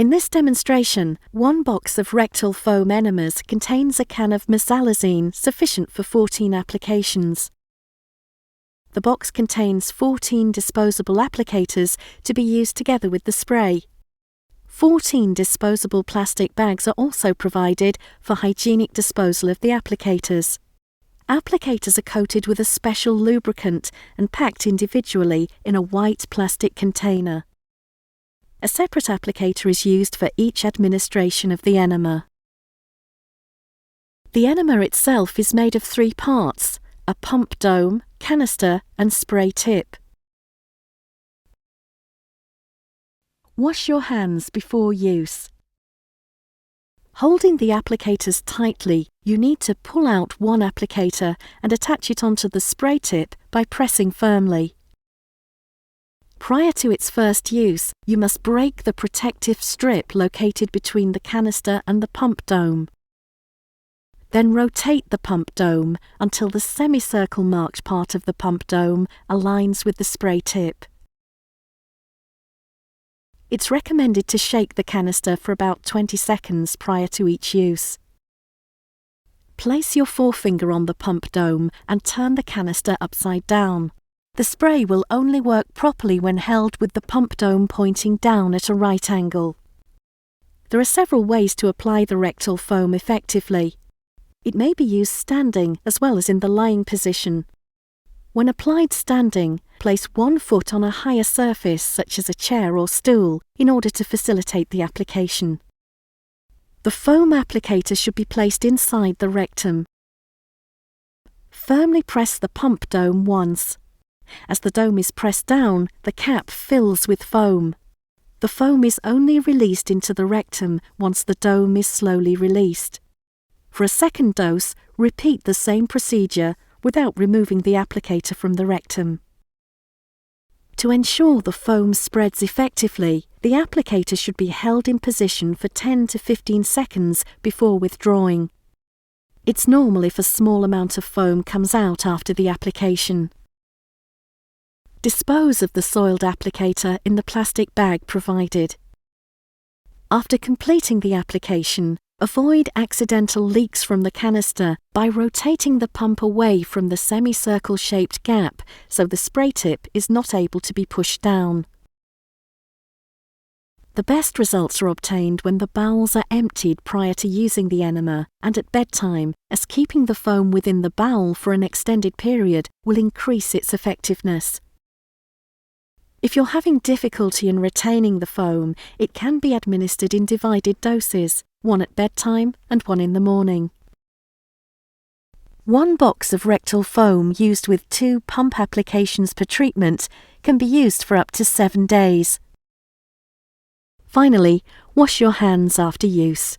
In this demonstration, one box of rectal foam enemas contains a can of mesalazine sufficient for 14 applications. The box contains 14 disposable applicators to be used together with the spray. 14 disposable plastic bags are also provided for hygienic disposal of the applicators. Applicators are coated with a special lubricant and packed individually in a white plastic container. A separate applicator is used for each administration of the enema. The enema itself is made of 3 parts: a pump dome, canister, and spray tip. Wash your hands before use. Holding the applicators tightly, you need to pull out one applicator and attach it onto the spray tip by pressing firmly. Prior to its first use, you must break the protective strip located between the canister and the pump dome. Then rotate the pump dome until the semicircle marked part of the pump dome aligns with the spray tip. It's recommended to shake the canister for about 20 seconds prior to each use. Place your forefinger on the pump dome and turn the canister upside down. The spray will only work properly when held with the pump dome pointing down at a right angle. There are several ways to apply the rectal foam effectively. It may be used standing as well as in the lying position. When applied standing, place one foot on a higher surface such as a chair or stool in order to facilitate the application. The foam applicator should be placed inside the rectum. Firmly press the pump dome once. As the dome is pressed down, the cap fills with foam. The foam is only released into the rectum once the dome is slowly released. For a second dose, repeat the same procedure without removing the applicator from the rectum. To ensure the foam spreads effectively, the applicator should be held in position for 10 to 15 seconds before withdrawing. It's normal if a small amount of foam comes out after the application. Dispose of the soiled applicator in the plastic bag provided. After completing the application, avoid accidental leaks from the canister by rotating the pump away from the semicircle-shaped gap so the spray tip is not able to be pushed down. The best results are obtained when the bowels are emptied prior to using the enema and at bedtime, as keeping the foam within the bowel for an extended period will increase its effectiveness. If you're having difficulty in retaining the foam, it can be administered in divided doses, one at bedtime and one in the morning. One box of rectal foam used with 2 pump applications per treatment can be used for up to 7 days. Finally, wash your hands after use.